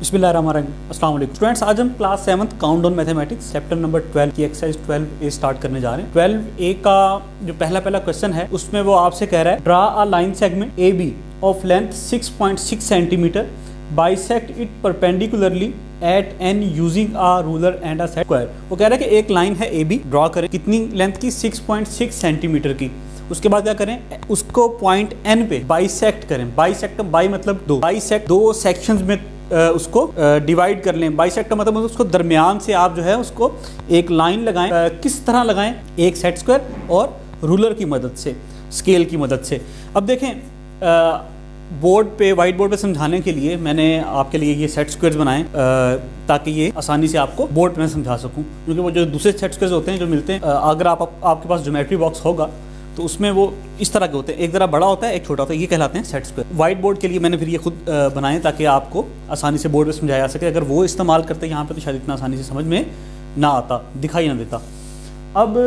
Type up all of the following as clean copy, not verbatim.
बिस्मिल्लाहिर्रहमानिर्रहीम। अस्सलाम वालेकुम स्टूडेंट्स, आज हम class 7th countdown mathematics chapter number 12 की एक्सरसाइज 12A स्टार्ट करने जा रहे हैं। 12A का जो पहला क्वेश्चन है उसमें वो आपसे कह रहा है draw a line segment AB of length 6.6 centimetre, bisect it perpendicularly at N using a ruler and a set square. वो कह रहा है कि एक लाइन है AB, ड्रॉ करें कितनी लेंथ की, 6.6 सेंटीमीटर की। उसके बाद क्या करें, उसको पॉइंट N पे बाइसेक्ट करें। बाइसेक्ट बाई मतलब दो, बाइसेक्ट दो सेक्शंस में उसको डिवाइड कर लें। बाइसेक्ट का मतलब उसको दरमियान से आप जो है उसको एक लाइन लगाएं। किस तरह लगाएं? एक सेट स्क्वायर और रूलर की मदद से, स्केल की मदद से। अब देखें बोर्ड पे, वाइट बोर्ड पे समझाने के लिए मैंने आपके लिए ये सेट स्क्वायर्स बनाए ताकि ये आसानी से आपको बोर्ड पे मैं समझा सकूं, क्योंकि वो जो दूसरे सेट स्क्वायर्स होते हैं जो मिलते हैं, अगर आपके पास ज्योमेट्री बॉक्स होगा तो उसमें वो इस तरह के होते हैं, एक ज़रा बड़ा होता है एक छोटा होता है, ये कहलाते हैं सेट स्क्वायर। वाइट बोर्ड के लिए मैंने फिर ये खुद बनाए ताकि आपको आसानी से बोर्ड पे समझाया जा सके। अगर वो इस्तेमाल करते यहाँ पे तो शायद इतना आसानी से समझ में ना आता, दिखाई ना देता। अब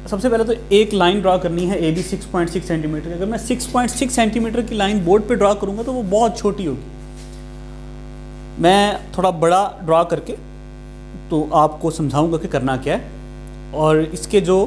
सबसे पहले तो एक लाइन ड्रा करनी है AB 6.6 सेंटीमीटर। अगर मैं 6.6 सेंटीमीटर की लाइन बोर्ड पे ड्रा करूँगा तो वो बहुत छोटी होगी। मैं थोड़ा बड़ा ड्रा करके तो आपको समझाऊँगा कि करना क्या है। और इसके जो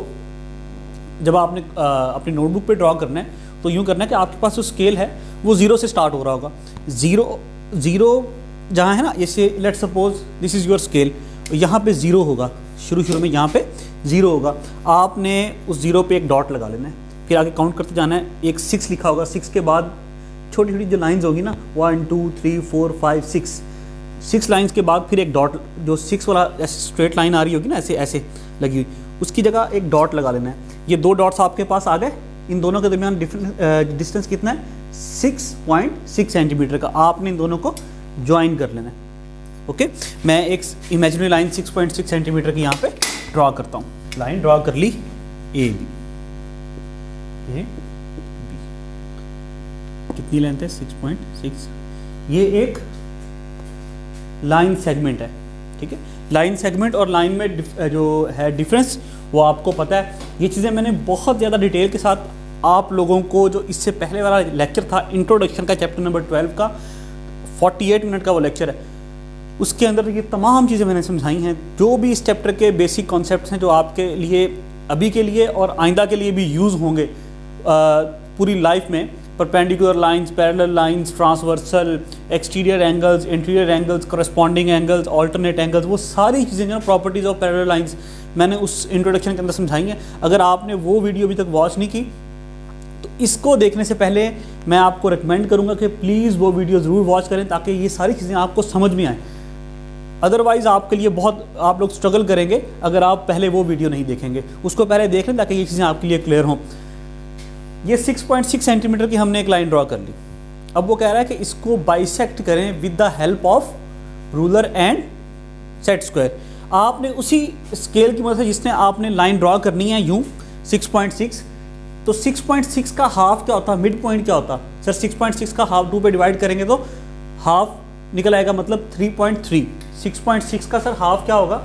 जब आपने अपनी नोटबुक पे ड्रॉ करना है तो यूँ करना है कि आपके पास जो स्केल है वो ज़ीरो से स्टार्ट हो रहा होगा। ज़ीरो जहाँ है ना, जैसे let suppose this is your scale, यहाँ पे ज़ीरो होगा, शुरू में यहाँ पे ज़ीरो होगा। आपने उस ज़ीरो पे एक डॉट लगा लेना है, फिर आगे काउंट करते जाना है। एक 6 लिखा होगा, 6 के बाद छोटी छोटी जो लाइन्स होगी ना, 1 2 3 4 5 6 लाइन्स के बाद फिर एक डॉट, जो 6 वाला ऐसे स्ट्रेट लाइन आ रही होगी ना, ऐसे ऐसे लगी हुई, उसकी जगह एक डॉट लगा लेना है। ये दो डॉट्स आपके पास आ गए, इन दोनों के दरमियान डिस्टेंस कितना है, 6.6 सेंटीमीटर का। आपने इन दोनों को ज्वाइन कर लेना है। ओके, मैं एक इमेजिनरी लाइन 6.6 सेंटीमीटर की यहाँ पे ड्रॉ करता हूँ। लाइन ड्रॉ कर ली AB। कितनी लेंथ है, 6.6। ये एक लाइन सेगमेंट है, ठीक है। लाइन सेगमेंट और लाइन में जो है डिफरेंस वो आपको पता है। ये चीज़ें मैंने बहुत ज़्यादा डिटेल के साथ आप लोगों को, जो इससे पहले वाला लेक्चर था इंट्रोडक्शन का, चैप्टर नंबर 12 का 48 मिनट का वो लेक्चर है, उसके अंदर ये तमाम चीज़ें मैंने समझाई हैं। जो भी इस चैप्टर के बेसिक कॉन्सेप्ट्स हैं जो आपके लिए अभी के लिए और आइंदा के लिए भी यूज़ होंगे पूरी लाइफ में, perpendicular lines, parallel lines, transversal, exterior angles, interior angles, corresponding angles, alternate angles, वो सारी चीज़ें जो प्रॉपर्टीज़ ऑफ पैरेलल लाइंस मैंने उस इंट्रोडक्शन के अंदर समझाई हैं। अगर आपने वो वीडियो अभी तक वॉच नहीं की तो इसको देखने से पहले मैं आपको रिकमेंड करूँगा कि प्लीज़ वो वीडियो ज़रूर वॉच करें ताकि ये सारी चीज़ें आपको समझ में आएँ। अदरवाइज़ आपके लिए बहुत, आप लोग स्ट्रगल करेंगे अगर आप पहले वो वीडियो नहीं देखेंगे। उसको पहले देख लें ताकि ये चीज़ें आपके लिए क्लियर हों। ये 6.6 सेंटीमीटर की हमने एक लाइन ड्रॉ कर ली। अब वो कह रहा है कि इसको बाइसेक्ट करें with the help of ruler and set square. आपने उसी स्केल की मदद से जिसने आपने लाइन ड्रॉ करनी है यूं 6.6, तो 6.6 का हाफ क्या होता है, मिड पॉइंट क्या होता है सर? 6.6 का हाफ 2 पे डिवाइड करेंगे तो हाफ निकल आएगा, मतलब 3.3। 6.6 का सर हाफ क्या होगा,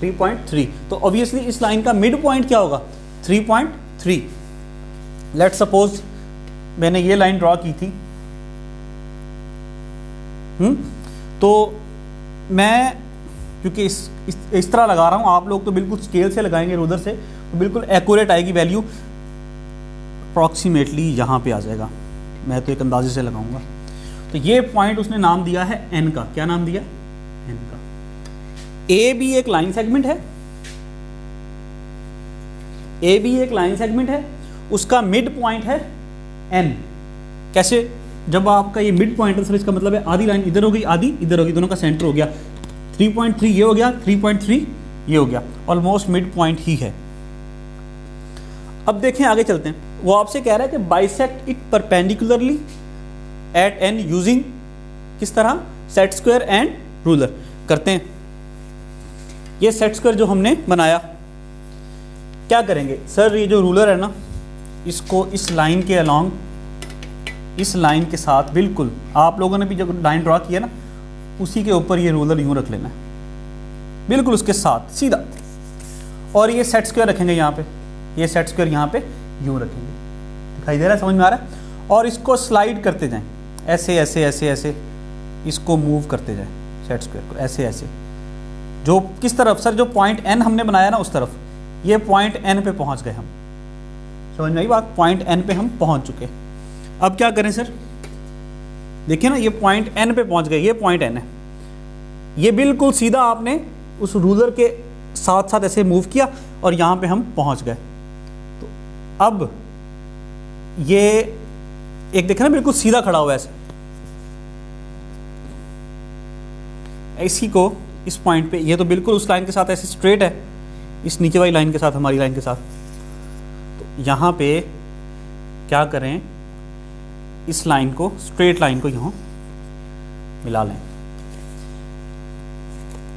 3.3। तो ऑब्वियसली इस लाइन का मिड पॉइंट क्या होगा, 3.3। लेट सपोज मैंने ये लाइन ड्रॉ की थी, तो मैं क्योंकि इस तरह लगा रहा हूँ, आप लोग तो बिल्कुल स्केल से लगाएंगे रूलर से, तो बिल्कुल एक्यूरेट आएगी वैल्यू, अप्रॉक्सीमेटली यहाँ पे आ जाएगा। मैं तो एक अंदाजे से लगाऊंगा। तो ये पॉइंट उसने नाम दिया है N का। क्या नाम दिया, N का। AB एक लाइन सेगमेंट है, AB एक लाइन सेगमेंट है, उसका मिड पॉइंट है N। कैसे? जब आपका ये मिड पॉइंट है सर, इसका मतलब है आधी लाइन इधर होगी, आधी इधर होगी, दोनों का सेंटर हो गया। 3.3 ये हो गया, 3.3 ये हो गया, ऑलमोस्ट मिड पॉइंट ही है। अब देखें, आगे चलते हैं। वो आपसे कह रहा है कि bisect it perpendicularly at N using किस तरह, सेट स्क्वायर एंड रूलर। करते हैं। ये सेट स्क्वायर जो हमने बनाया, क्या करेंगे सर, ये जो रूलर है ना, इसको इस लाइन के अलॉन्ग, इस लाइन के साथ बिल्कुल, आप लोगों ने भी जब लाइन ड्रॉ किया ना, उसी के ऊपर ये रूलर यूं रख लेना है, बिल्कुल उसके साथ सीधा। और ये सेट स्क्वायर रखेंगे यहाँ पे, ये सेट स्क्वायर यहाँ पे यूं रखेंगे। दिखाई दे रहा है, समझ में आ रहा है? और इसको स्लाइड करते जाएं, ऐसे ऐसे ऐसे ऐसे इसको मूव करते जाएं सेट स्क्वायर को, ऐसे ऐसे। जो किस तरफ सर, जो पॉइंट एन हमने बनाया ना उस तरफ, ये पॉइंट एन पे पहुंच गए हम, समझ में आई बात, पॉइंट एन पे हम पहुंच चुके। अब क्या करें सर, देखिए ना ये पॉइंट एन पे पहुंच गए, ये पॉइंट एन है, ये बिल्कुल सीधा आपने उस रूलर के साथ साथ ऐसे मूव किया और यहाँ पे हम पहुंच गए। तो अब ये एक देखा ना बिल्कुल सीधा खड़ा हुआ है ऐसे, इसी को इस पॉइंट पे, ये तो बिल्कुल उस लाइन के साथ ऐसे स्ट्रेट है, इस नीचे वाली लाइन के साथ, हमारी लाइन के साथ। तो यहाँ पे क्या करें, इस लाइन को, स्ट्रेट लाइन को यहाँ मिला लें,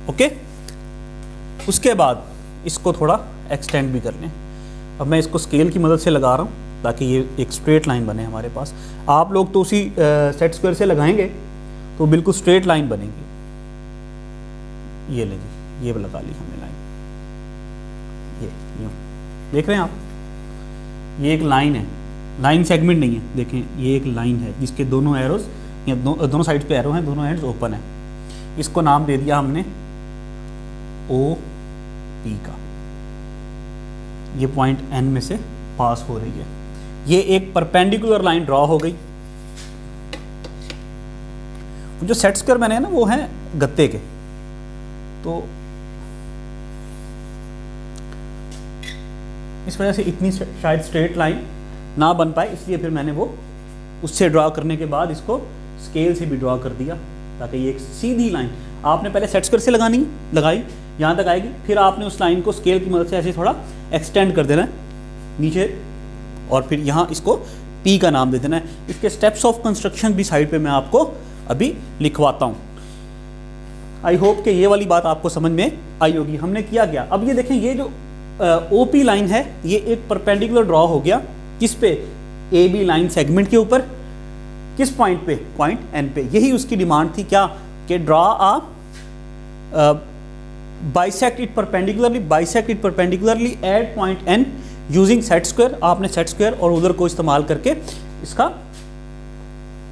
ओके। उसके बाद इसको थोड़ा एक्सटेंड भी कर लें। अब मैं इसको स्केल की मदद से लगा रहा हूँ ताकि ये एक स्ट्रेट लाइन बने हमारे पास। आप लोग तो उसी सेट स्क्वायर से लगाएंगे तो बिल्कुल स्ट्रेट लाइन बनेगी। ये ले जी, ये लगा ली हमने लाइन, ये यूँ देख रहे हैं आप, ये एक लाइन है, लाइन सेगमेंट नहीं है, देखें ये एक लाइन है जिसके दोनों एरोज, या दोनों साइड पे एरो हैं, दोनों एंड्स ओपन है। इसको नाम दे दिया हमने ओ पी का। ये पॉइंट एन में से पास हो रही है, ये एक परपेंडिकुलर लाइन ड्रॉ हो गई। जो सेट स्क्वायर मैंने ना वो है गत्ते के, तो इस वजह से इतनी शायद स्ट्रेट लाइन ना बन पाए, इसलिए फिर मैंने वो उससे ड्रॉ करने के बाद इसको स्केल से भी ड्रॉ कर दिया ताकि ये एक सीधी लाइन आपने पहले सेट स्क्वायर से लगाई यहाँ तक आएगी, फिर आपने उस लाइन को स्केल की मदद से ऐसे थोड़ा एक्सटेंड कर देना है नीचे, और फिर यहाँ इसको पी का नाम दे देना है। इसके स्टेप्स ऑफ कंस्ट्रक्शन भी साइड पे मैं आपको अभी लिखवाता हूँ। आई होप कि ये वाली बात आपको समझ में आई होगी। हमने किया क्या, अब ये देखें, ये जो OP लाइन है ये एक परपेंडिकुलर ड्रॉ हो गया, किस पे, AB लाइन सेगमेंट के ऊपर, किस पॉइंट पे, पॉइंट N पे। यही उसकी डिमांड थी क्या, कि draw a bisect it perpendicularly at point N using set square. आपने सेट स्क्वायर और उधर को इस्तेमाल करके इसका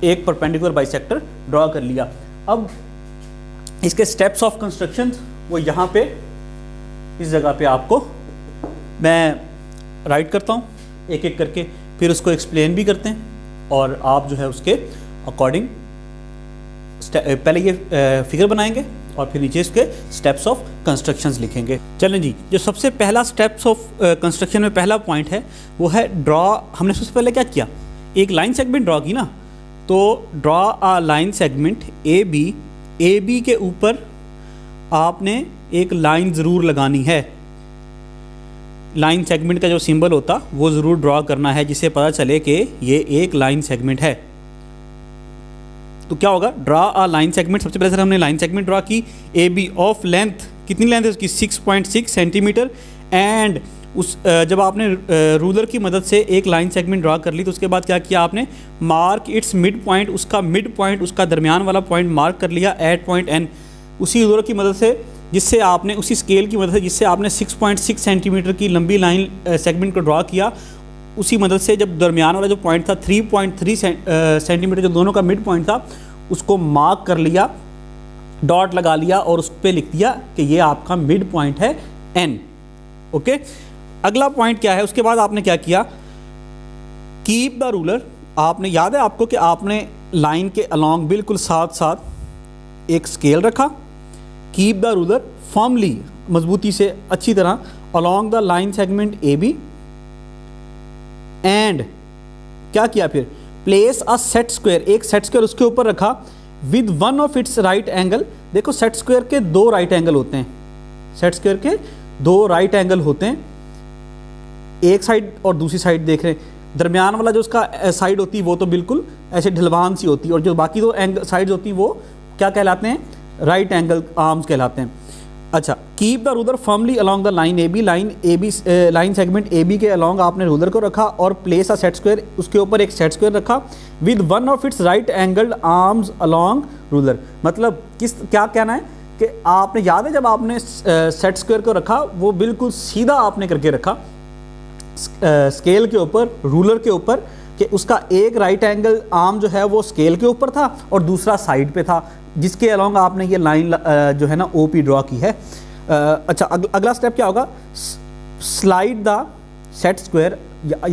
एक परपेंडिकुलर बाइसेक्टर ड्रॉ कर लिया। अब इसके स्टेप्स ऑफ कंस्ट्रक्शन वो यहाँ पे इस जगह पे आपको मैं राइट करता हूँ एक एक करके, फिर उसको एक्सप्लेन भी करते हैं और आप जो है उसके अकॉर्डिंग पहले ये फिगर बनाएंगे और फिर नीचे इसके स्टेप्स ऑफ कंस्ट्रक्शंस लिखेंगे। चलें जी, जो सबसे पहला स्टेप्स ऑफ कंस्ट्रक्शन में पहला पॉइंट है वो है ड्रॉ। हमने सबसे पहले क्या किया, एक लाइन सेगमेंट ड्रॉ की ना, तो draw a line segment A B के ऊपर आपने एक लाइन ज़रूर लगानी है। लाइन सेगमेंट का जो सिंबल होता वो ज़रूर ड्रॉ करना है जिससे पता चले कि ये एक लाइन सेगमेंट है। तो क्या होगा, ड्रॉ अ लाइन सेगमेंट, सबसे पहले सर हमने लाइन सेगमेंट ड्रॉ की। ए बी ऑफ लेंथ, कितनी लेंथ है उसकी, 6.6 सेंटीमीटर। एंड उस जब आपने रूलर की मदद से एक लाइन सेगमेंट ड्रॉ कर ली तो उसके बाद क्या किया आपने, मार्क इट्स मिड पॉइंट, उसका मिड पॉइंट, उसका दरमियान वाला पॉइंट मार्क कर लिया एट पॉइंट N। उसी रूलर की मदद से, जिससे आपने, उसी स्केल की मदद से जिससे आपने 6.6 सेंटीमीटर की लंबी लाइन सेगमेंट को ड्रॉ किया, उसी मदद से जब दरमियान वाला जो पॉइंट था 3.3 सेंटीमीटर जो दोनों का मिड पॉइंट था उसको मार्क कर लिया, डॉट लगा लिया और उस पर लिख दिया कि ये आपका मिड पॉइंट है N। ओके, अगला पॉइंट क्या है, उसके बाद आपने क्या किया, कीप द रूलर। आपने, याद है आपको कि आपने लाइन के अलॉन्ग बिल्कुल साथ साथ एक स्केल रखा, कीप द रूलर फर्मली, मजबूती से अच्छी तरह, along the line segment A B. And क्या किया फिर, प्लेस अ सेट स्क्वायर, एक सेट स्क्वायर उसके ऊपर रखा, with one of its right angle. देखो सेट स्क्वायर के दो राइट एंगल होते हैं, सेट स्क्वायर के दो राइट एंगल होते हैं, एक साइड और दूसरी साइड देख रहे हैं। दरमियान वाला जो उसका साइड होती है वो तो बिल्कुल ऐसे ढलवान सी होती है, और जो बाकी दो साइड होती हैं वो क्या कहलाते हैं, राइट एंगल आर्म्स कहलाते हैं। अच्छा, keep the ruler firmly along the line A B, line segment A B के अलॉन्ग आपने रूलर को रखा और प्लेस अ सेट स्क्वायर, उसके ऊपर एक सेट स्क्वायर रखा, with one of its right angled arms along ruler. मतलब क्या कहना है कि आपने, याद है जब आपने सेट स्क्वायर को रखा वो बिल्कुल सीधा आपने करके रखा स्केल के ऊपर, रूलर के ऊपर, कि उसका एक राइट एंगल आर्म जो है वो स्केल के ऊपर था और दूसरा साइड पे था, जिसके अलोंग आपने ये लाइन जो है ना OP ड्रॉ की है। अच्छा, अगला स्टेप क्या होगा, स्लाइड द सेट स्क्वायर।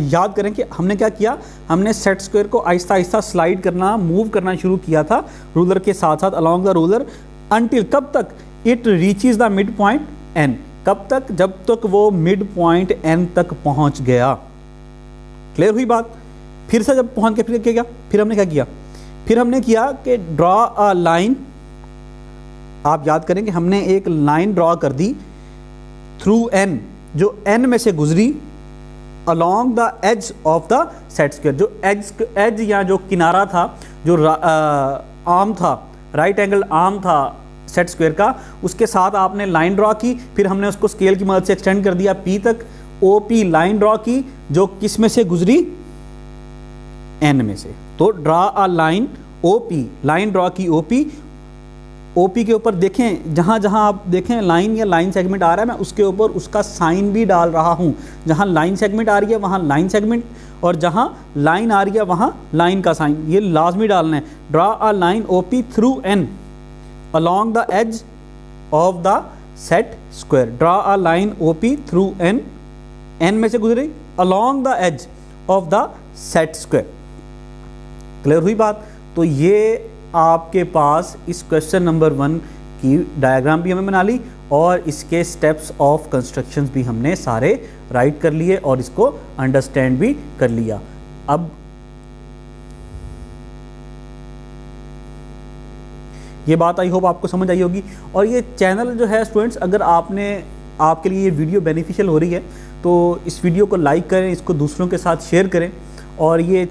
याद करें कि हमने क्या किया, हमने सेट स्क्वायर को आहिस्ता आहिस्ता स्लाइड करना, मूव करना शुरू किया था रूलर के साथ साथ अलोंग द रूलर, अनटिल कब तक, it reaches the mid point N, कब तक, जब तक वो मिड पॉइंट N तक पहुंच गया। क्लियर हुई बात। फिर से जब पहुंच के फिर क्या किया, फिर हमने क्या किया, फिर हमने किया कि ड्रॉ अ लाइन। आप याद करें कि हमने एक लाइन ड्रॉ कर दी थ्रू N, जो N में से गुजरी along the edge of the set square. जो एज या जो किनारा था, जो आर्म था, राइट एंगल आर्म था सेट स्क्वायर का, उसके साथ आपने लाइन ड्रॉ की। फिर हमने उसको स्केल की मदद से एक्सटेंड कर दिया P तक, OP लाइन ड्रॉ की जो किस में से गुजरी, N में से। तो draw a line OP, line draw की OP के ऊपर देखें, जहाँ जहाँ आप देखें लाइन या लाइन सेगमेंट आ रहा है, मैं उसके ऊपर उसका साइन भी डाल रहा हूँ। जहाँ लाइन सेगमेंट आ रही है वहाँ लाइन सेगमेंट, और जहाँ लाइन आ रही है वहाँ लाइन का साइन, ये लाजमी डालना है। Draw a line OP through N along the edge of the set square। Draw a line OP through N में से गुजरी along the edge of the set square। Clear हुई बात। तो ये आपके पास इस क्वेश्चन नंबर 1 की डायग्राम भी हमें बना ली और इसके स्टेप्स ऑफ कंस्ट्रक्शंस भी हमने सारे राइट कर लिए और इसको अंडरस्टैंड भी कर लिया। अब ये बात आई होप आपको समझ आई होगी। और ये चैनल जो है स्टूडेंट्स, अगर आपके लिए ये वीडियो बेनिफिशियल हो रही है तो इस वीडियो को लाइक करें, इसको दूसरों के साथ शेयर करें, और ये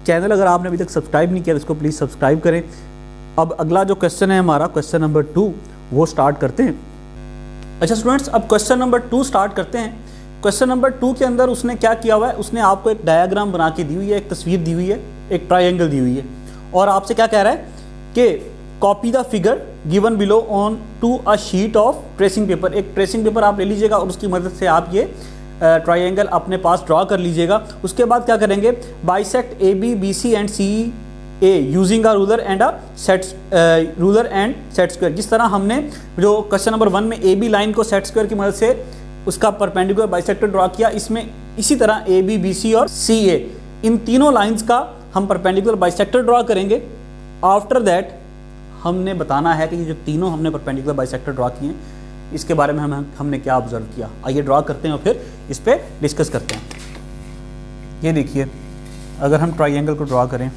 चैनल अगर आपने अभी तक सब्सक्राइब नहीं किया तो इसको प्लीज़ सब्सक्राइब करें। अब अगला जो क्वेश्चन है हमारा, क्वेश्चन नंबर 2, वो स्टार्ट करते हैं। अच्छा स्टूडेंट्स, अब क्वेश्चन नंबर 2 स्टार्ट करते हैं। क्वेश्चन नंबर 2 के अंदर उसने क्या किया हुआ है, उसने आपको एक डायग्राम बना के दी हुई है, एक तस्वीर दी हुई है, एक ट्राइंगल दी हुई है, और आपसे क्या कह रहा है कि copy the figure given below on to a sheet of tracing paper. एक ट्रेसिंग पेपर आप ले लीजिएगा और उसकी मदद से आप ये ट्राइंगल अपने पास ड्रॉ कर लीजिएगा। उसके बाद क्या करेंगे, bisect AB BC and CA using a ruler and set square. जिस तरह हमने जो क्वेश्चन नंबर 1 में AB लाइन को सेट स्क्वायर की मदद से उसका परपेंडिकुलर बाइसेक्टर ड्रॉ किया, इसमें इसी तरह AB BC और CA इन तीनों लाइंस का हम परपेंडिकुलर बाइसेक्टर ड्रॉ करेंगे। आफ्टर दैट हमने बताना है कि ये जो तीनों हमने परपेंडिकुलर बाइसेक्टर ड्रॉ किए हैं इसके बारे में हमने क्या ऑब्जर्व किया। आइए ड्रॉ करते हैं और फिर इस पर डिस्कस करते हैं। ये देखिए, अगर हम ट्राइंगल को ड्रॉ करें,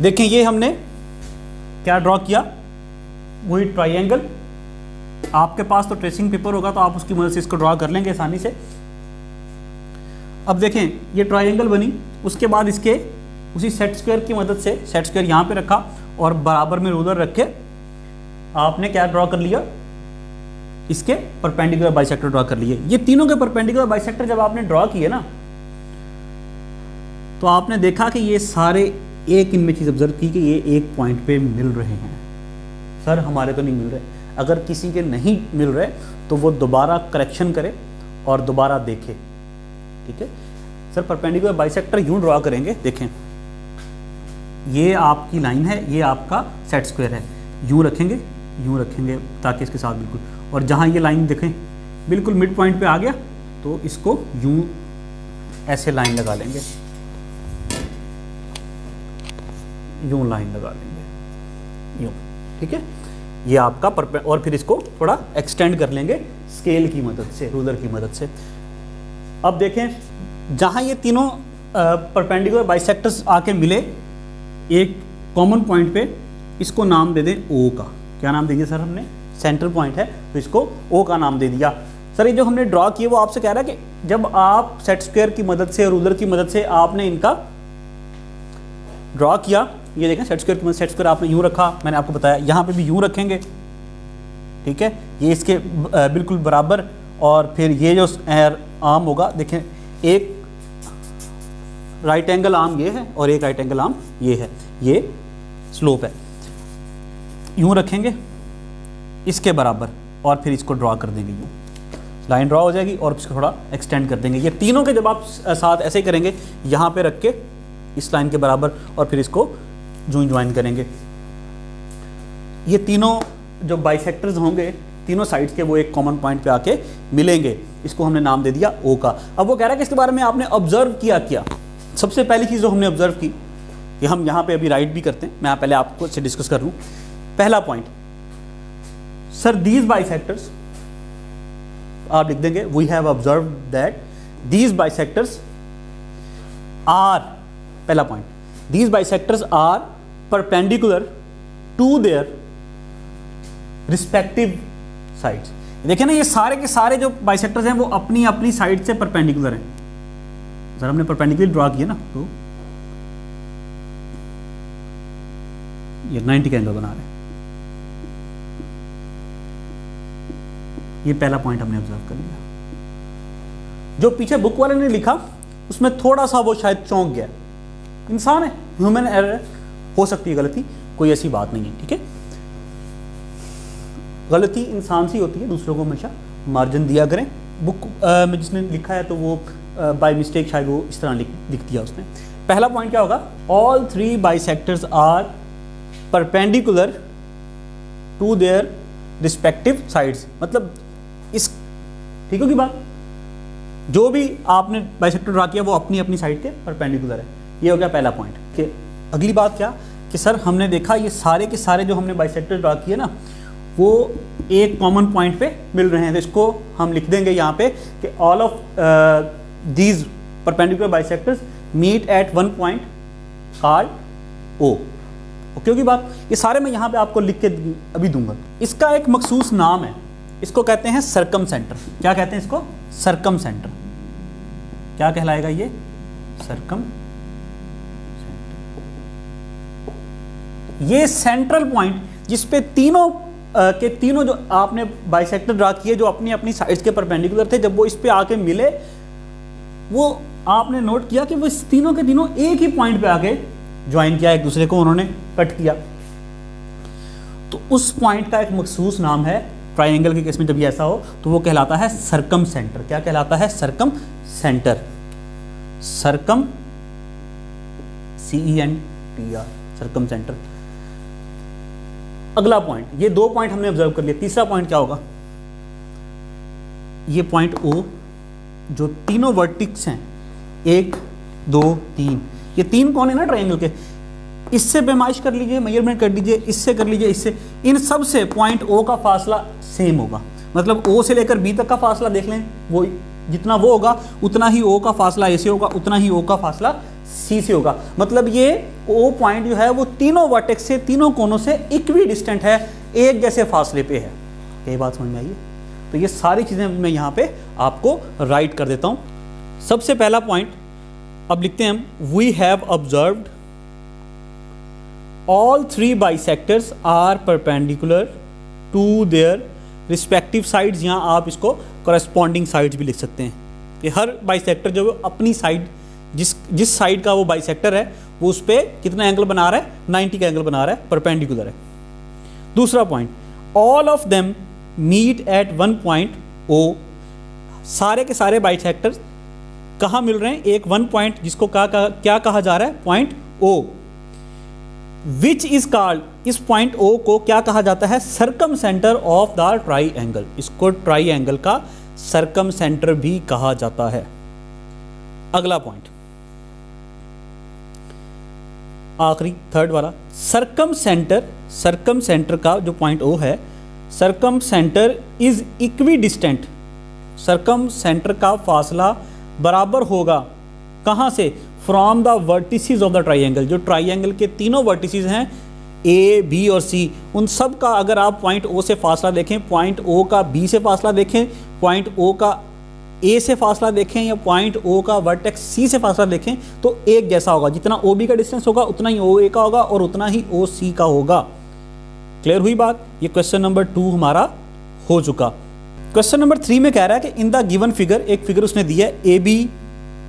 देखें ये हमने क्या ड्रॉ किया, वही ट्राइंगल। आपके पास तो ट्रेसिंग पेपर होगा तो आप उसकी मदद से इसको ड्रॉ कर लेंगे आसानी से। अब देखें ये ट्राइंगल बनी, उसके बाद इसके उसी सेट स्क्वायर की मदद से, सेट स्क्वायर यहाँ पे रखा और बराबर में रूलर रख के आपने क्या ड्रॉ कर लिया, इसके परपेंडिकुलर बाइसेक्टर ड्रॉ कर लिए। ये तीनों के परपेंडिकुलर बाइसेक्टर जब आपने ड्रॉ किए ना, तो आपने देखा कि ये सारे एक इनमें चीज़ ऑब्जर्व की कि ये एक पॉइंट पे मिल रहे हैं। सर हमारे तो नहीं मिल रहे। अगर किसी के नहीं मिल रहे तो वो दोबारा करेक्शन करे और दोबारा देखे, ठीक है। सर परपेंडिकुलर बाइसेक्टर यूं ड्रॉ करेंगे, देखें ये आपकी लाइन है, ये आपका सेट स्क्वायर है, यूं रखेंगे ताकि इसके साथ बिल्कुल, और जहाँ ये लाइन देखें बिल्कुल मिड पॉइंट पे आ गया तो इसको यूं ऐसे लाइन लगा लेंगे, यूं लाइन लगा लेंगे, यूं, ठीक है। ये आपका और फिर इसको थोड़ा एक्सटेंड कर लेंगे स्केल की मदद से, रूलर की मदद से। अब देखें जहाँ ये तीनों परपेंडिकुलर बाइसेक्टर्स आके मिले एक कॉमन पॉइंट पे, इसको नाम दे दें ओ का। क्या नाम देंगे सर हमने? सेंटर पॉइंट है तो इसको ओ का नाम दे दिया। सर ये जो हमने ड्रॉ किए वो आपसे कह रहा है कि जब आप सेट स्क्वायर की मदद से, रूलर की मदद से आपने इनका ड्रॉ किया, ये देखें सेट स्क्वायर की मदद, सेट स्क्वायर आपने यूं रखा, मैंने आपको बताया यहाँ पे भी यूं रखेंगे, ठीक है, ये इसके बिल्कुल बराबर। और फिर ये जो आर्म होगा, देखें एक राइट एंगल आर्म ये है और एक राइट एंगल आर्म ये है, ये स्लोप है, यूं रखेंगे इसके बराबर और फिर इसको ड्रॉ कर देंगे, यूं लाइन ड्रॉ हो जाएगी और इसको थोड़ा एक्सटेंड कर देंगे। ये तीनों के जब आप साथ ऐसे ही करेंगे, यहाँ पे रख के इस लाइन के बराबर और फिर इसको ज्वाइन करेंगे। ये तीनों जो बाइसेक्टर्स होंगे तीनों साइड्स के, वो एक कॉमन पॉइंट पे आके मिलेंगे, इसको हमने नाम दे दिया ओ का। अब वो कह रहा है कि इसके बारे में आपने ऑब्जर्व किया क्या। सबसे पहली चीज़ जो हमने ऑब्जर्व की कि हम यहाँ पे अभी राइट भी करते हैं, मैं पहले आपको से डिस्कस कर लूँ। पहला पॉइंट, सर दीज बाइसेक्टर्स, आप लिख देंगे we have observe that these bisectors are, पहला point, these bisectors are perpendicular to their respective sides. देखें ना, ये सारे के सारे जो बाइसेक्टर्स हैं वो अपनी अपनी साइड से परपेंडिकुलर हैं। सर हमने परपेंडिकुलर ड्रॉ किया ना, तो ये 90 का एंगल बना रहे हैं। ये पहला पॉइंट हमने ऑब्जर्व कर लिया। जो पीछे बुक वाले ने लिखा उसमें थोड़ा सा वो शायद चौंक गया, इंसान है, ह्यूमन एरर, हो सकती है गलती, कोई ऐसी बात नहीं है, ठीक है। गलती इंसान से होती है, दूसरों को हमेशा मार्जिन दिया करें। बुक में जिसने लिखा है तो वो बाय मिस्टेक शायद वो इस तरह लिख दिया उसने। पहला पॉइंट क्या होगा, all three bisectors are perpendicular to their respective sides. मतलब इस, ठीक होगी बात, जो भी आपने बाइसेक्टर ड्रा किया वो अपनी अपनी साइड के परपेंडिकुलर है। ये हो गया पहला पॉइंट। कि अगली बात क्या कि सर हमने देखा ये सारे के सारे जो हमने बाइसेक्टर ड्रा किए ना वो एक कॉमन पॉइंट पे मिल रहे हैं, तो इसको हम लिख देंगे यहाँ पे कि all of these perpendicular bisectors meet at one point called O. Okay होगी बात। ये सारे मैं यहाँ पे आपको लिख के अभी दूंगा। इसका एक मखसूस नाम है, इसको कहते हैं सर्कम सेंटर। क्या कहते हैं इसको? Circum centre. क्या कहलाएगा ये? Circum centre. ये सेंट्रल पॉइंट जिस पे तीनों के तीनों जो आपने बाइसेक्टर ड्रा किए जो अपनी अपनी साइड्स के परपेंडिकुलर थे, जब वो इस पे आके मिले वो आपने नोट किया कि वो इस तीनों के तीनों एक ही पॉइंट पे आके ज्वाइन किया, एक दूसरे को उन्होंने कट किया। तो उस पॉइंट का एक मखसूस नाम है, ट्राइंगल के केस में जब ये ऐसा हो तो वो कहलाता है सर्कम सेंटर। क्या कहलाता है? Circum centre. Circum CENTR, circum centre. अगला पॉइंट, ये दो पॉइंट हमने ऑब्जर्व कर लिया। तीसरा पॉइंट क्या होगा? ये पॉइंट O जो तीनों वर्टिक्स हैं 1 2 3, ये तीन कौन है ना ट्रायंगल के, इससे पैमाइश कर लीजिए, मेजरमेंट कर लीजिए, इससे कर लीजिए, इससे, इन सब से पॉइंट O का फासला सेम होगा। मतलब O से लेकर B तक का फासला देख लें, वो जितना वो होगा उतना ही O का फासला A से होगा, उतना ही O का फासला सी से होगा। मतलब ये ओ पॉइंट जो है वो तीनों वर्टेक्स से, तीनों कोनों से इक्वी डिस्टेंट है, एक जैसे फासले पे है। ये बात समझ में आई है? तो ये सारी चीज़ें मैं यहाँ पे आपको राइट कर देता हूँ। सबसे पहला पॉइंट अब लिखते हैं हम, we have observed all three bisectors are perpendicular to their respective sides. यहाँ आप इसको करस्पॉन्डिंग साइड्स भी लिख सकते हैं कि हर बाइसेक्टर जो है अपनी साइड, जिस साइड का वो बाइसेक्टर है वो उस पर कितना एंगल बना रहा है, 90 का एंगल बना रहा है, परपेंडिकुलर है। दूसरा point, all of them meet at one point O. सारे के सारे बाइसेक्टर कहाँ मिल रहे हैं? एक वन पॉइंट, जिसको क्या कहा जा रहा है? Point O. Which is called, इस पॉइंट ओ को क्या कहा जाता है? Circumcentre of the triangle. इसको ट्राइएंगल का सर्कम सेंटर भी कहा जाता है। अगला पॉइंट, आखिरी थर्ड वाला, सर्कम सेंटर का जो पॉइंट ओ है, circum centre is equi distant. Circum centre का फासला बराबर होगा कहाँ से? From the vertices of the triangle. जो ट्राइएंगल के तीनों वर्टिसेस हैं ए, बी और सी, उन सब का अगर आप पॉइंट ओ से फासला देखें, पॉइंट ओ का बी से फासला देखें, पॉइंट ओ का ए से फासला देखें, या पॉइंट ओ का वर्टेक्स सी से फासला देखें, तो एक जैसा होगा। जितना ओ बी का डिस्टेंस होगा उतना ही ओ ए का होगा और उतना ही ओ सी का होगा। क्लियर हुई बात? ये क्वेश्चन नंबर 2 हमारा हो चुका। क्वेश्चन नंबर 3 में कह रहा है कि इन द गिवन फिगर, एक फिगर उसने दी है, ए बी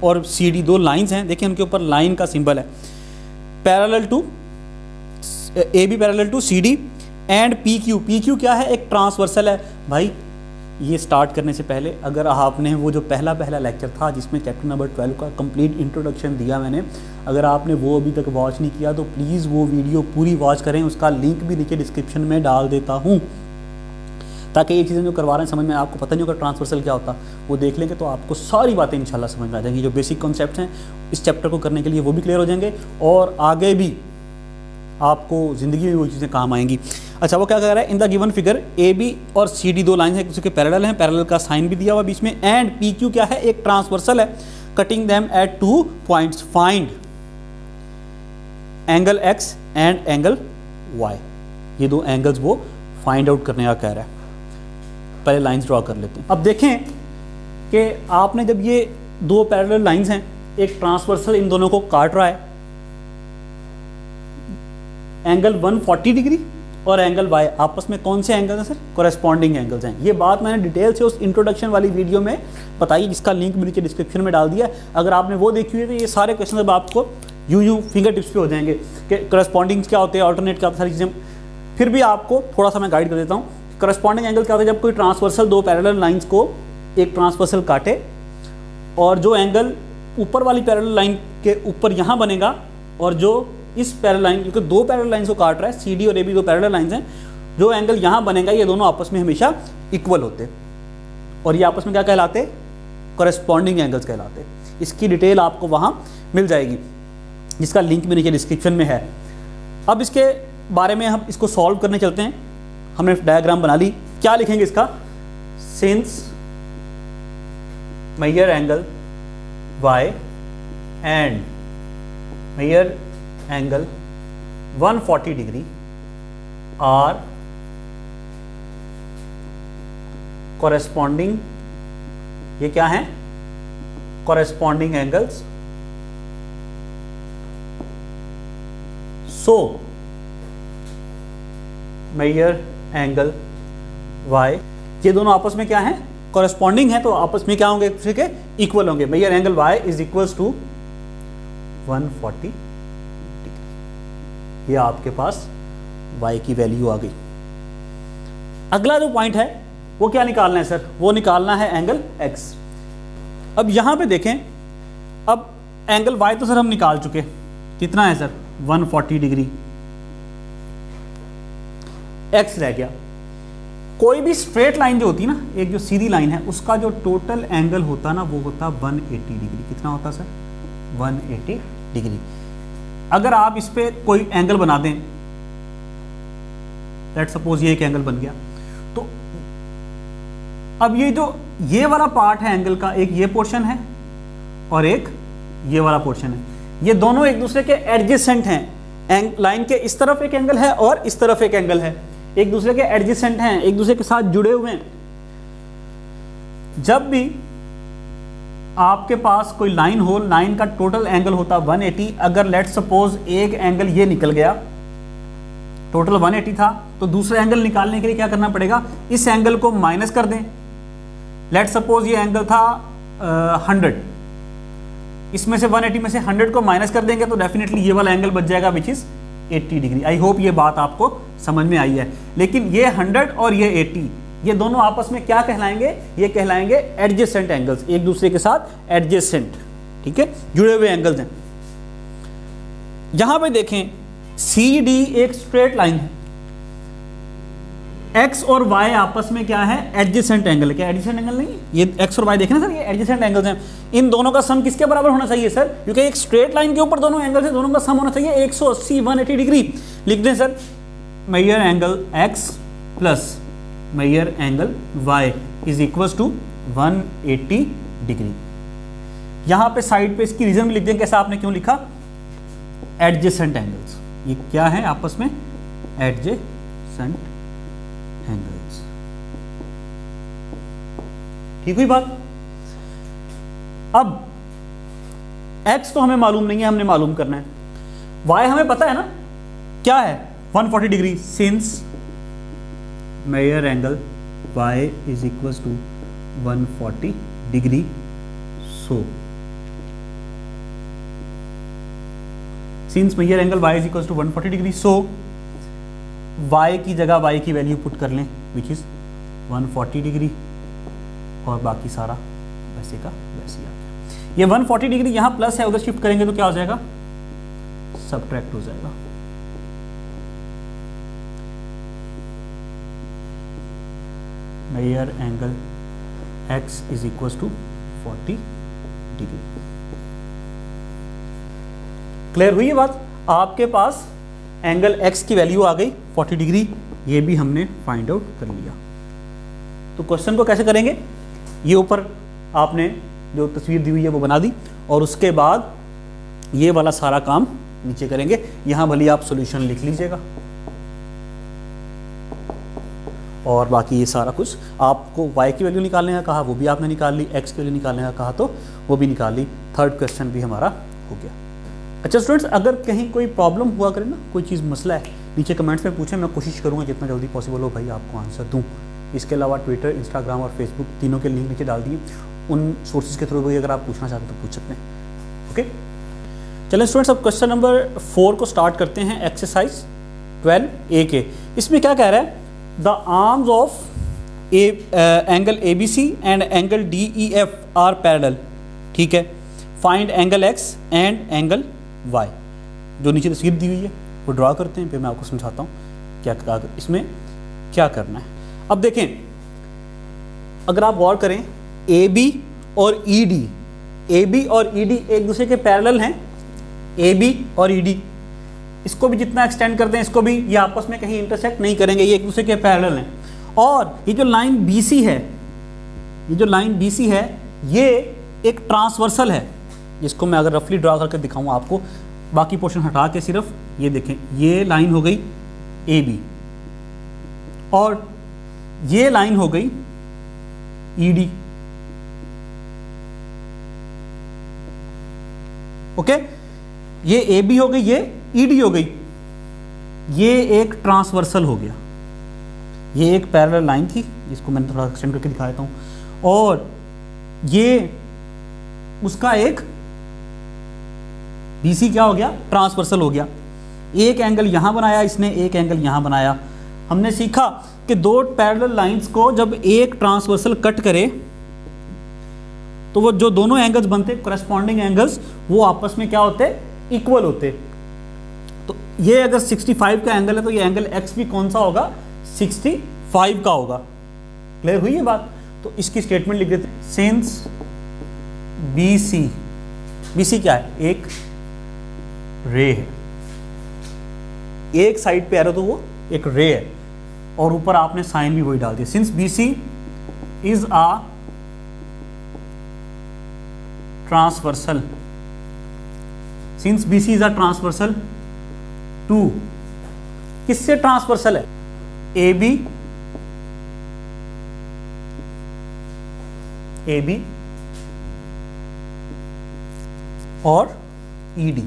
और सी डी, दो लाइंस हैं, देखिए उनके ऊपर लाइन का सिंबल है, parallel to A B parallel to C D and P Q. P Q क्या है? एक ट्रांसवर्सल है। भाई ये स्टार्ट करने से पहले अगर आपने वो जो पहला लेक्चर था जिसमें चैप्टर नंबर 12 का कंप्लीट इंट्रोडक्शन दिया मैंने, अगर आपने वो अभी तक वॉच नहीं किया तो प्लीज़ वो वीडियो पूरी वॉच करें। उसका लिंक भी नीचे डिस्क्रिप्शन में डाल देता हूँ, ताकि ये चीज़ें जो करवा रहे हैं समझ में, आपको पता नहीं होगा ट्रांसवर्सल क्या होता, वो देख लेंगे तो आपको सारी बातें इंशाल्लाह समझ में आ जाएंगी। जो बेसिक कॉन्सेप्ट्स हैं इस चैप्टर को करने के लिए वो भी क्लियर हो जाएंगे और आगे भी आपको ज़िंदगी में वो चीज़ें काम आएंगी। अच्छा, वो क्या कह रहा है? In the given figure A B और सी डी दो लाइन है, दूसरे के पैरेलल हैं, पैरेलल का साइन भी दिया हुआ बीच में, एंड पी क्यू क्या है? एक ट्रांसवर्सल है, cutting them at 2 points, find angle x and angle y. ये दो एंगल्स वो फाइंड आउट करने का कह रहा है। पहले लाइंस ड्रॉ कर लेते हैं। अब देखें कि आपने जब ये दो पैरेलल लाइंस हैं, एक ट्रांसवर्सल इन दोनों को काट रहा है, एंगल 140 डिग्री और एंगल वाई, आपस में कौन से एंगल हैं सर? कॉरेस्पॉन्डिंग एंगल्स हैं। ये बात मैंने डिटेल से उस इंट्रोडक्शन वाली वीडियो में बताई, जिसका लिंक भी नीचे डिस्क्रिप्शन में डाल दिया। अगर आपने वो देखी हुई है तो ये सारे क्वेश्चन अब आपको यूं फिंगर टिप्स पे हो जाएंगे कि कॉरेस्पॉन्डिंग्स क्या होते हैं, ऑल्टरनेट क्या होता है, सारी चीज़ें। फिर भी आपको थोड़ा सा मैं गाइड कर देता हूँ। कॉरेस्पॉन्डिंग एंगल क्या होता है? जब कोई ट्रांसवर्सल दो पैरेलल लाइंस को एक ट्रांसवर्सल काटे और जो एंगल ऊपर वाली पैरेलल लाइन के ऊपर यहाँ बनेगा और जो इस पैरेलल लाइन, क्योंकि दो पैरेलल लाइंस को काट रहा है, सी डी और ए बी दो पैरेलल लाइंस हैं, जो एंगल यहाँ बनेगा ये दोनों आपस में हमेशा इक्वल होते और ये आपस में क्या कहलाते? कॉरेस्पॉन्डिंग एंगल्स कहलाते। इसकी डिटेल आपको वहाँ मिल जाएगी, जिसका लिंक भी नीचे डिस्क्रिप्शन में है। अब इसके बारे में हम इसको सॉल्व करने चलते हैं। हमने डायग्राम बना ली, क्या लिखेंगे इसका? Since measure angle y and measure angle 140 degree are corresponding, ये क्या है? Corresponding angles. So measure angle y, ये दोनों आपस में क्या है? कॉरेस्पॉन्डिंग है, तो आपस में क्या होंगे? एक दूसरे के इक्वल होंगे। Measure angle y is equals to 140 degree. ये आपके पास y की वैल्यू आ गई। अगला जो पॉइंट है वो क्या निकालना है सर? वो निकालना है एंगल x। अब यहां पे देखें, अब एंगल y तो सर हम निकाल चुके, कितना है सर? 140 डिग्री। x रह गया। कोई भी स्ट्रेट लाइन जो होती है ना, एक जो सीधी लाइन है, उसका जो टोटल एंगल होता है ना वो होता 180 डिग्री। कितना होता सर? 180 डिग्री। अगर आप इस पे कोई एंगल बना दें, लेट्स सपोज ये एक एंगल बन गया, तो अब ये वाला पार्ट है एंगल का, एक ये पोर्शन है और एक ये वाला पोर्शन है। ये दोनों एक दूसरे के एडजेसेंट हैं, लाइन के इस तरफ एक एंगल है और इस तरफ एक एंगल है, एक दूसरे के एडजेसेंट हैं, एक दूसरे के साथ जुड़े हुए हैं। जब भी आपके पास कोई लाइन हो, लाइन का टोटल एंगल होता 180, अगर लेट सपोज एक एंगल ये निकल गया, टोटल 180 था, तो दूसरा एंगल निकालने के लिए क्या करना पड़ेगा, इस एंगल को माइनस कर दें। लेट सपोज ये एंगल था 100, इसमें से 180 में से 100 को माइनस कर देंगे तो डेफिनेटली ये वाला एंगल बच जाएगा which is 80 degree. I hope ये बात आपको समझ में आई है। लेकिन ये 100 और ये 80, ये दोनों आपस में क्या कहलाएंगे, ये कहलाएंगे एडजेसेंट एंगल्स, एक दूसरे के साथ एडजेसेंट, ठीक है, जुड़े हुए एंगल्स हैं। यहां पे देखें CD एक स्ट्रेट लाइन है, X और Y आपस में क्या है, एडजेसेंट एंगल है। क्या एडजेसेंट एंगल नहीं, ये X और Y देखें ना सर, ये एडजेसेंट एंगल्स हैं। इन दोनों का सम किसके बराबर होना चाहिए सर, क्योंकि एक स्ट्रेट लाइन के ऊपर दोनों एंगल है, दोनों का सम होना चाहिए 180 180 डिग्री। लिख दें sir, measure angle X plus measure angle Y is equal to 180 degree. यहां पे साइड पे इसकी रीजन भी लिख दें, कैसा आपने क्यों लिखा, एडजेसेंट एंगल्स। ये क्या है आपस में, एडजेसेंट एंगल्स। ठीक हुई बात। अब X तो हमें मालूम नहीं है, हमने मालूम करना है। Y हमें पता है ना क्या है, 140 degree, since measure angle Y is equal to 140 degree, so since measure angle Y is equal to 140 degree, so Y की जगह Y की वैल्यू पुट कर लें विच इज 140 डिग्री, और बाकी सारा वैसे का वैसे ही आ गया। ये 140 डिग्री यहाँ प्लस है, उधर शिफ्ट करेंगे तो क्या हो जाएगा, सबट्रैक्ट हो जाएगा। Measure angle X is equal to 40 degree. Clear हुई ये बात। आपके पास एंगल X की वैल्यू आ गई 40 डिग्री, ये भी हमने फाइंड आउट कर लिया। तो क्वेश्चन को कैसे करेंगे, ये ऊपर आपने जो तस्वीर दी हुई है वो बना दी, और उसके बाद ये वाला सारा काम नीचे करेंगे। यहाँ भले आप सॉल्यूशन लिख लीजिएगा, और बाकी ये सारा कुछ आपको Y की वैल्यू निकालने का कहा, वो भी आपने निकाल ली, X की वैल्यू निकालने का कहा तो वो भी निकाल ली। थर्ड क्वेश्चन भी हमारा हो गया। अच्छा स्टूडेंट्स, अगर कहीं कोई प्रॉब्लम हुआ करे ना, कोई चीज़ मसला है, नीचे कमेंट्स में पूछें, मैं कोशिश करूँगा जितना जल्दी पॉसिबल हो भाई आपको आंसर दूँ। इसके अलावा ट्विटर, इंस्टाग्राम और फेसबुक तीनों के लिंक नीचे डाल दिए, उन सोर्सेज के थ्रू भी अगर आप पूछना चाहते हैं तो पूछ सकते हैं। ओके, चलें स्टूडेंट्स, अब क्वेश्चन नंबर 4 को स्टार्ट करते हैं। एक्सरसाइज 12A के, इसमें क्या कह रहा है, the arms of angle ABC and angle DEF are parallel, ठीक है, find angle X and angle Y। जो नीचे तस्वीर दी हुई है वो ड्रा करते हैं, फिर मैं आपको समझाता हूँ क्या इसमें क्या करना है। अब देखें, अगर आप गौर करें, AB और ED एक दूसरे के पैरेलल हैं। AB और ED, इसको भी जितना एक्सटेंड करते हैं, इसको भी, ये आपस में कहीं इंटरसेक्ट नहीं करेंगे, ये एक दूसरे के पैरेलल हैं। और ये जो लाइन BC है, ये एक ट्रांसवर्सल है, जिसको मैं अगर रफली ड्रा करके दिखाऊं आपको, बाकी पोर्शन हटा के सिर्फ ये देखें, ये लाइन हो गई AB और ये लाइन हो गई ED। ओके, ये AB हो गई, ये ED हो गई, ये एक ट्रांसवर्सल हो गया। ये एक पैरेलल लाइन थी जिसको मैंने थोड़ा एक्सटेंड करके दिखा देता हूं, और ये उसका एक BC क्या हो गया, ट्रांसवर्सल हो गया। एक एंगल यहां बनाया इसने, एक एंगल यहां बनाया। हमने सीखा कि दो पैरेलल लाइंस को जब एक ट्रांसवर्सल कट करे तो वो जो दोनों एंगल्स बनते, करस्पॉन्डिंग एंगल्स, वो आपस में क्या होते, इक्वल होते। तो ये अगर 65 का एंगल है तो ये एंगल X भी कौन सा होगा, 65 का होगा। क्लियर हुई ये बात। तो इसकी स्टेटमेंट लिख देते हैं, सिंस BC क्या है, एक रे है, एक साइड पे एरो तो वो एक रे है, और ऊपर आपने साइन भी वही डाल दिया। Since BC is a transversal, since B C is a transversal to, किससे ट्रांसवर्सल है? ए बी और ई डी।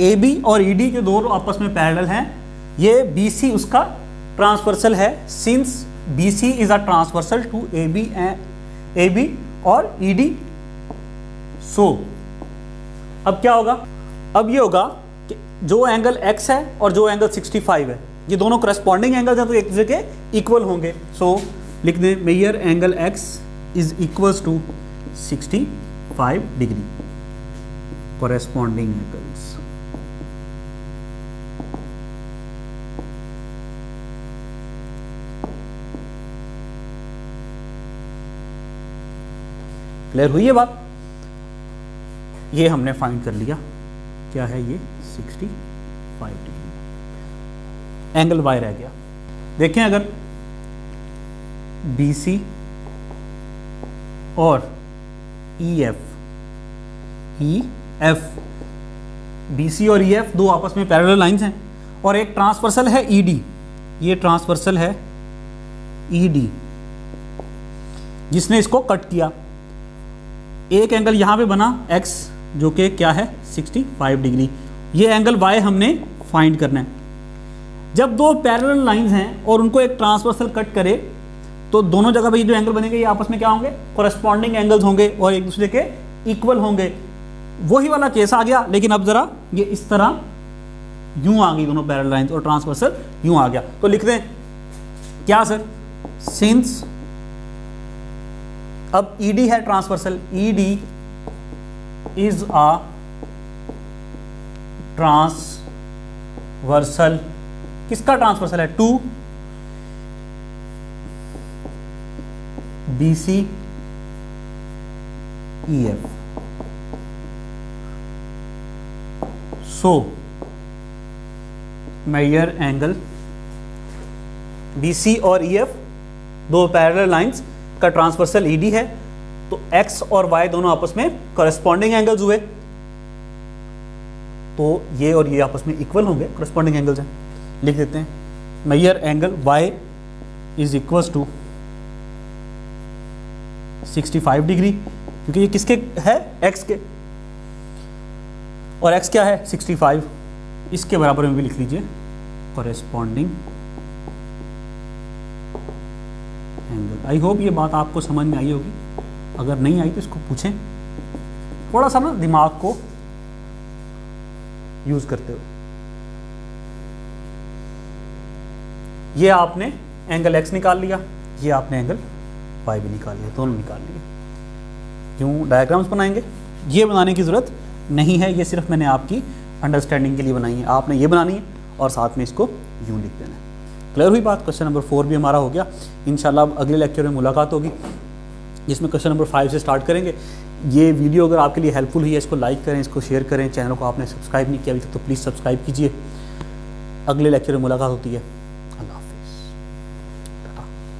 ए बी और ई डी जो दोनों आपस में पैरेलल हैं, ये बी सी उसका ट्रांसवर्सल है, since B C is a transversal to A B और ई डी। सो अब क्या होगा? अब ये होगा कि जो एंगल x है और जो एंगल 65 है, ये दोनों करस्पॉन्डिंग एंगल्स हैं, तो एक दूसरे के इक्वल होंगे। सो लिख दें measure angle x is equals to 65 degree, corresponding angles। Clear हुई है बात? ये हमने फाइंड कर लिया, क्या है ये? 65 डिग्री। एंगल y रह गया। देखें अगर BC और EF BC और EF दो आपस में पैरेलल लाइंस हैं, और एक ट्रांसवर्सल है ED, ये ट्रांसवर्सल है ED जिसने इसको कट किया। एक एंगल यहां पे बना x जो कि क्या है? 65 डिग्री। ये एंगल y हमने फाइंड करना है। जब दो पैरेलल लाइंस हैं और उनको एक ट्रांसवर्सल कट करे, तो दोनों जगह पे ये जो एंगल बनेंगे ये आपस में क्या होंगे? कॉरेस्पॉन्डिंग एंगल्स होंगे और एक दूसरे के इक्वल होंगे। वही वाला केस आ गया, लेकिन अब जरा ये इस तरह यूं आ गई दोनों पैरेलल लाइंस, और ट्रांसवर्सल यूं आ गया। तो लिख दें क्या सर? सिंस अब ED है transversal, ED is a transversal, किसका ट्रांसवर्सल है? To BC EF। So measure angle BC और EF दो पैरेलल लाइंस का ट्रांसवर्सल ED है, तो x और y दोनों आपस में कॉरेस्पॉन्डिंग एंगल्स हुए, तो ये और ये आपस में इक्वल होंगे, कॉरेस्पॉन्डिंग एंगल्स हैं। लिख देते हैं measure angle y is equals to 65 degree, क्योंकि ये किसके है? x के, और x क्या है? 65। इसके बराबर में भी लिख लीजिए कॉरेस्पॉन्डिंग एंगल। आई होप ये बात आपको समझ में आई होगी। अगर नहीं आई तो इसको पूछें, थोड़ा सा ना दिमाग को यूज करते हुए। ये आपने एंगल x निकाल लिया, ये आपने एंगल y भी निकाल लिया, दोनों निकाल लिए। क्यों डायग्राम्स बनाएंगे? ये बनाने की ज़रूरत नहीं है, ये सिर्फ मैंने आपकी अंडरस्टैंडिंग के लिए बनाई है। आपने ये बनानी है और साथ में इसको यूं लिख देना है। क्लियर हुई बात? क्वेश्चन नंबर 4 भी हमारा हो गया। इंशाल्लाह अब अगले लेक्चर में मुलाकात होगी, जिसमें क्वेश्चन नंबर 5 से स्टार्ट करेंगे। ये वीडियो अगर आपके लिए हेल्पफुल हुई है, इसको लाइक करें, इसको शेयर करें। चैनल को आपने सब्सक्राइब नहीं किया अभी तक तो प्लीज़ सब्सक्राइब कीजिए। अगले लेक्चर में मुलाकात होती है।